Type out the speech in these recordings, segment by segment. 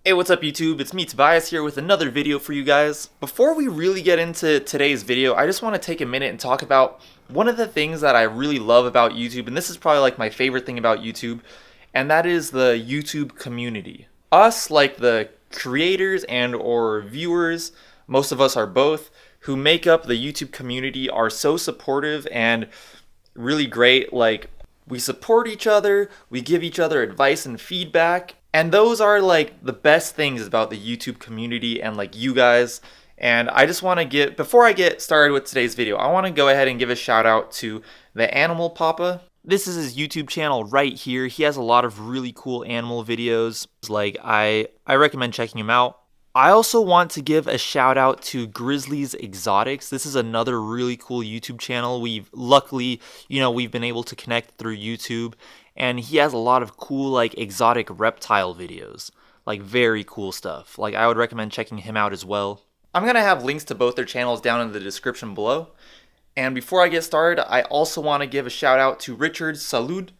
Hey, what's up YouTube? It's me, Tobias, here with another video for you guys. Before we really get into today's video, I just want to take a minute and talk about one of the things that I really love about YouTube, and this is probably like my favorite thing about YouTube, and that is the YouTube community. Us, like the creators and or viewers, most of us are both, who make up the YouTube community are so supportive and really great. Like, we support each other, we give each other advice and feedback, and those are like the best things about the YouTube community and like you guys. And I just want to before I get started with today's video, I want to go ahead and give a shout out to the Animal Papa. This is his YouTube channel right here. He has a lot of really cool animal videos. Like, I recommend checking him out. I also want to give a shout out to Grizzly's Exotics. This is another really cool YouTube channel. We've been able to connect through YouTube, and he has a lot of cool like exotic reptile videos, like very cool stuff. Like, I would recommend checking him out as well. I'm gonna have links to both their channels down in the description below. And before I get started, I also want to give a shout out to Richard Salud.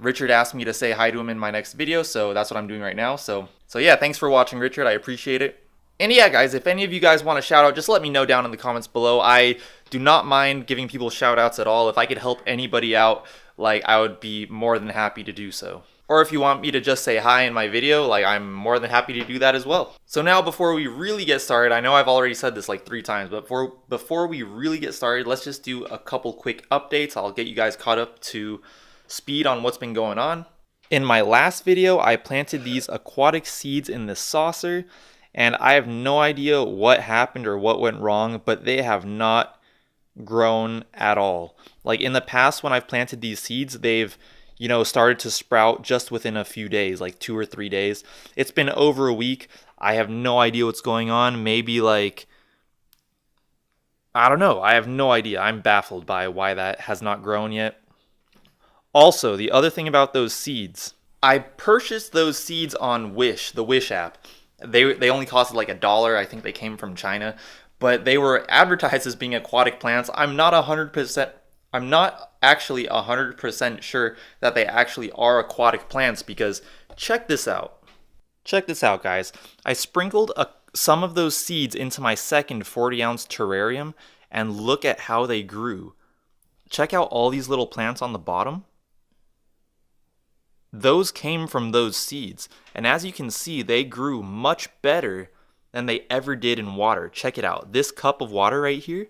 Richard asked me to say hi to him in my next video, so that's what I'm doing right now. So yeah, thanks for watching, Richard. I appreciate it. And yeah, guys, if any of you guys want a shout out, just let me know down in the comments below. I do not mind giving people shout outs at all. If I could help anybody out, like, I would be more than happy to do so. Or if you want me to just say hi in my video, like, I'm more than happy to do that as well. So now, before we really get started, I know I've already said this like 3 times, but before we really get started, let's just do a couple quick updates. I'll get you guys caught up to speed on what's been going on. In my last video, I planted these aquatic seeds in this saucer, and I have no idea what happened or what went wrong, but they have not grown at all. Like, in the past, when I've planted these seeds, they've started to sprout just within a few days, like 2 or 3 days. It's been over a week. I have no idea what's going on. Maybe like, I don't know. I have no idea. I'm baffled by why that has not grown yet. Also, the other thing about those seeds, I purchased those seeds on Wish, the Wish app. They only costed like $1. I think they came from China, but they were advertised as being aquatic plants. I'm not actually 100% sure that they actually are aquatic plants, because check this out. Check this out, guys. I sprinkled some of those seeds into my second 40-ounce terrarium, and look at how they grew. Check out all these little plants on the bottom. Those came from those seeds, and as you can see, they grew much better than they ever did in water. Check it out. This cup of water right here,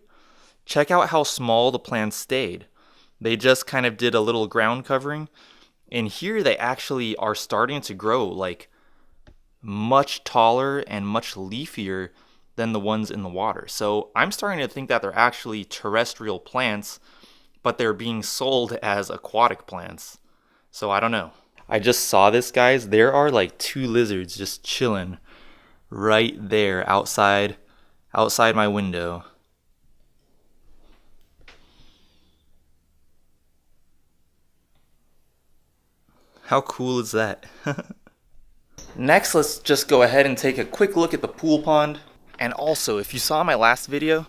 check out how small the plants stayed. They just kind of did a little ground covering, and here they actually are starting to grow like much taller and much leafier than the ones in the water. So I'm starting to think that they're actually terrestrial plants, but they're being sold as aquatic plants. So I don't know. I just saw this, guys. There are like 2 lizards just chilling right there outside my window. How cool is that? Next, let's just go ahead and take a quick look at the pool pond. And also, if you saw my last video,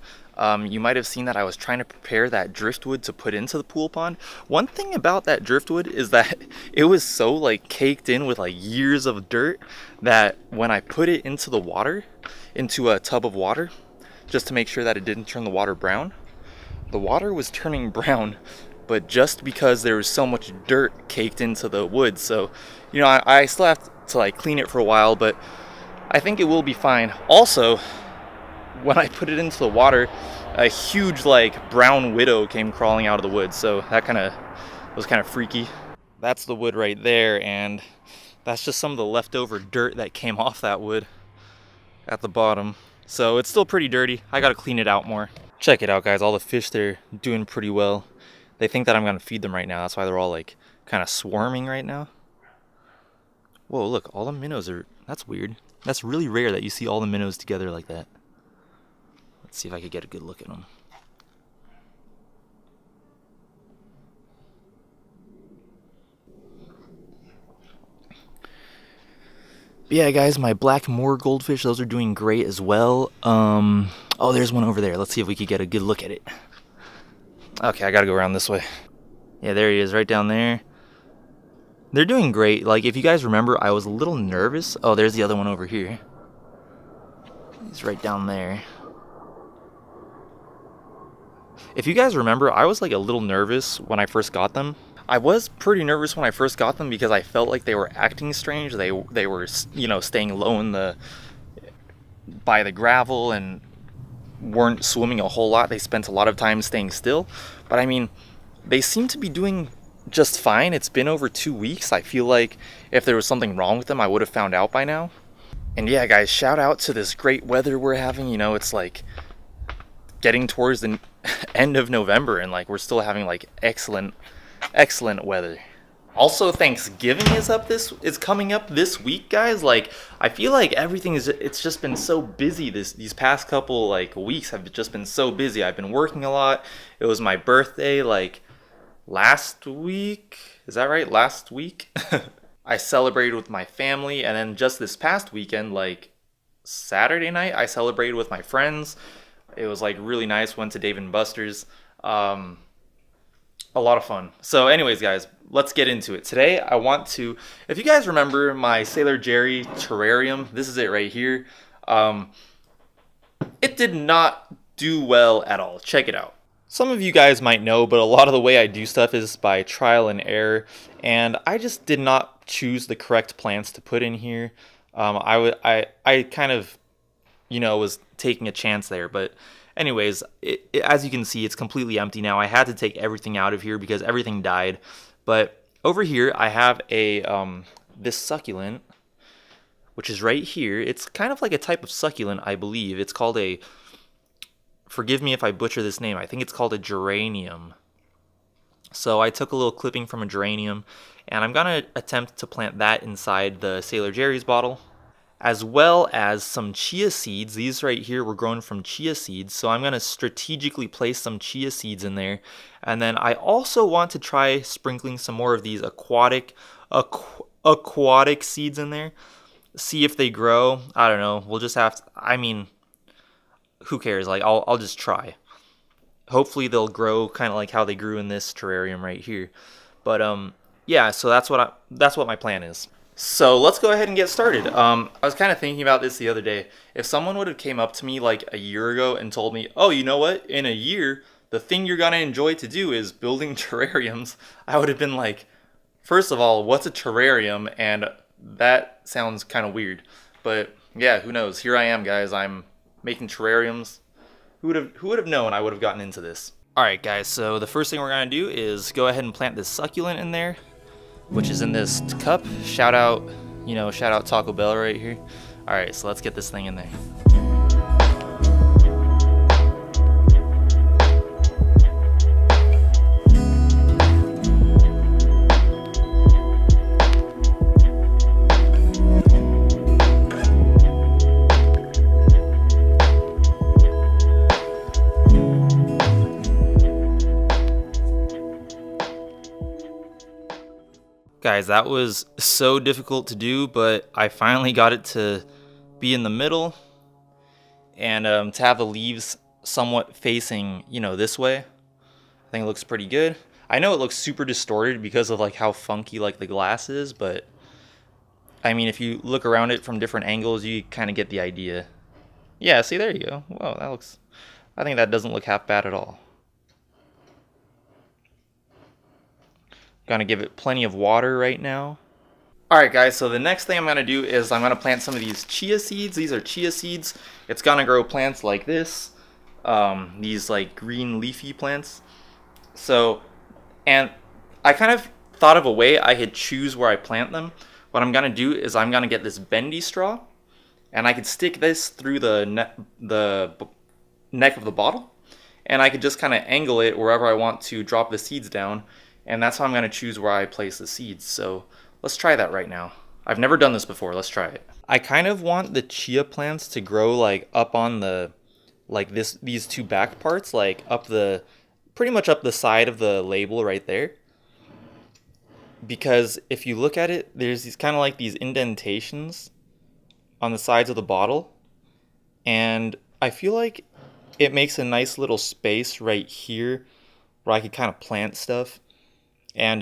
you might have seen that I was trying to prepare that driftwood to put into the pool pond. One thing about that driftwood is that it was so like caked in with like years of dirt that when I put it into the water, into a tub of water, just to make sure that it didn't turn the water brown, the water was turning brown, but just because there was so much dirt caked into the wood. So, I still have to like clean it for a while, but I think it will be fine. Also, when I put it into the water, a huge like brown widow came crawling out of the wood, so that was kind of freaky. That's the wood right there, and that's just some of the leftover dirt that came off that wood at the bottom. So it's still pretty dirty. I gotta clean it out more. Check it out, guys. All the fish, they're doing pretty well. They think that I'm gonna feed them right now. That's why they're all like kind of swarming right now. Whoa, look, all the minnows are, that's weird. That's really rare that you see all the minnows together like that. Let's see if I could get a good look at them. But yeah, guys, my Blackmore Goldfish, those are doing great as well. Oh, there's one over there. Let's see if we could get a good look at it. Okay, I gotta go around this way. Yeah, there he is, right down there. They're doing great. Like, if you guys remember, I was a little nervous. Oh, there's the other one over here. He's right down there. If you guys remember, I was like a little nervous when I first got them. I was pretty nervous when I first got them because I felt like they were acting strange. They were, you know, staying low in the by the gravel and weren't swimming a whole lot. They spent a lot of time staying still. But I mean, they seem to be doing just fine. It's been over 2 weeks. I feel like if there was something wrong with them, I would have found out by now. And yeah, guys, shout out to this great weather we're having. You know, it's like getting towards the end of November and like we're still having like excellent weather. Also, Thanksgiving is coming up this week, guys. Like, I feel like it's just been so busy these past couple like weeks have just been so busy. I've been working a lot. It was my birthday like last week. Is that right? Last week? I celebrated with my family, and then just this past weekend, like Saturday night, I celebrated with my friends. It was like really nice. Went to Dave and Buster's. A lot of fun. So anyways, guys, let's get into it. Today, I want to, if you guys remember my Sailor Jerry terrarium, this is it right here. It did not do well at all. Check it out. Some of you guys might know, but a lot of the way I do stuff is by trial and error, and I just did not choose the correct plants to put in here. I kind of, you know, was taking a chance there, but anyways, as you can see, it's completely empty now. I had to take everything out of here because everything died. But over here, I have a this succulent, which is right here. It's kind of like a type of succulent, I believe. It's called a, forgive me if I butcher this name, I think it's called a geranium. So I took a little clipping from a geranium, and I'm going to attempt to plant that inside the Sailor Jerry's bottle, as well as some chia seeds. These right here were grown from chia seeds, so I'm going to strategically place some chia seeds in there. And then I also want to try sprinkling some more of these aquatic seeds in there. See if they grow. I don't know. We'll just have to, I mean, who cares? Like, I'll just try. Hopefully they'll grow kind of like how they grew in this terrarium right here. But yeah, so that's what my plan is. So let's go ahead and get started. I was kind of thinking about this the other day. If someone would have came up to me like a year ago and told me, oh, you know what? In a year, the thing you're going to enjoy to do is building terrariums, I would have been like, first of all, what's a terrarium? And that sounds kind of weird. But yeah, who knows? Here I am, guys. I'm making terrariums. Who would have known I would have gotten into this? All right, guys. So the first thing we're going to do is go ahead and plant this succulent in there, which is in this cup. Shout out Taco Bell right here. All right, so let's get this thing in there. Guys, that was so difficult to do, but I finally got it to be in the middle and to have the leaves somewhat facing, you know, this way. I think it looks pretty good. I know it looks super distorted because of like how funky like the glass is, but I mean, if you look around it from different angles, you kind of get the idea. Yeah, see, there you go. Wow, I think that doesn't look half bad at all. Gonna give it plenty of water right now. Alright guys, so the next thing I'm gonna do is I'm gonna plant some of these chia seeds. These are chia seeds. It's gonna grow plants like this. These like green leafy plants. So, and I kind of thought of a way I could choose where I plant them. What I'm gonna do is I'm gonna get this bendy straw, and I could stick this through the neck of the bottle, and I could just kind of angle it wherever I want to drop the seeds down. And that's how I'm going to choose where I place the seeds. So let's try that right now. I've never done this before. Let's try it. I kind of want the chia plants to grow like up on the, like these two back parts, like pretty much up the side of the label right there. Because if you look at it, there's these kind of like these indentations on the sides of the bottle. And I feel like it makes a nice little space right here where I could kind of plant stuff. And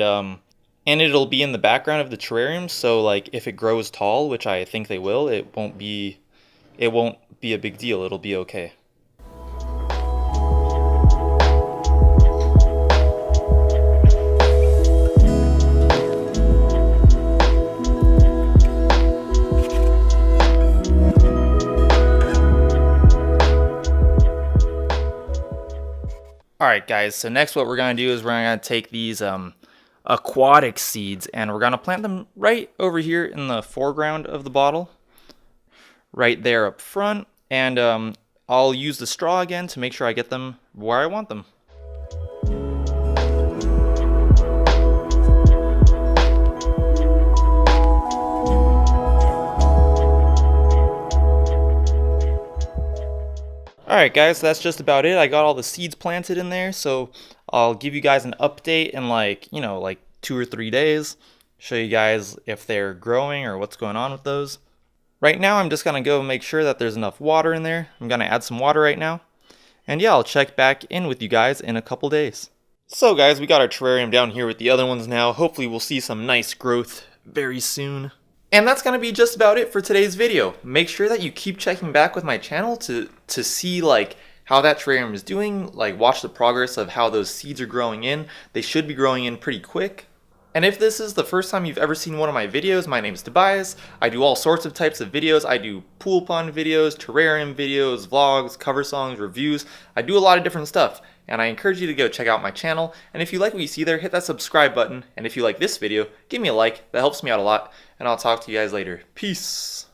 And it'll be in the background of the terrarium, so like if it grows tall, which I think they will, it won't be a big deal. It'll be okay. Alright guys, so next what we're going to do is we're going to take these aquatic seeds and we're going to plant them right over here in the foreground of the bottle. Right there up front. And I'll use the straw again to make sure I get them where I want them. Alright guys, that's just about it. I got all the seeds planted in there, so I'll give you guys an update in like 2 or 3 days. Show you guys if they're growing or what's going on with those. Right now I'm just going to go make sure that there's enough water in there. I'm going to add some water right now. And yeah, I'll check back in with you guys in a couple days. So guys, we got our terrarium down here with the other ones now. Hopefully we'll see some nice growth very soon. And that's going to be just about it for today's video. Make sure that you keep checking back with my channel to see like how that terrarium is doing. Like watch the progress of how those seeds are growing in. They should be growing in pretty quick. And if this is the first time you've ever seen one of my videos, my name is Tobias. I do all sorts of types of videos. I do pool pond videos, terrarium videos, vlogs, cover songs, reviews. I do a lot of different stuff. And I encourage you to go check out my channel. And if you like what you see there, hit that subscribe button. And if you like this video, give me a like. That helps me out a lot. And I'll talk to you guys later. Peace.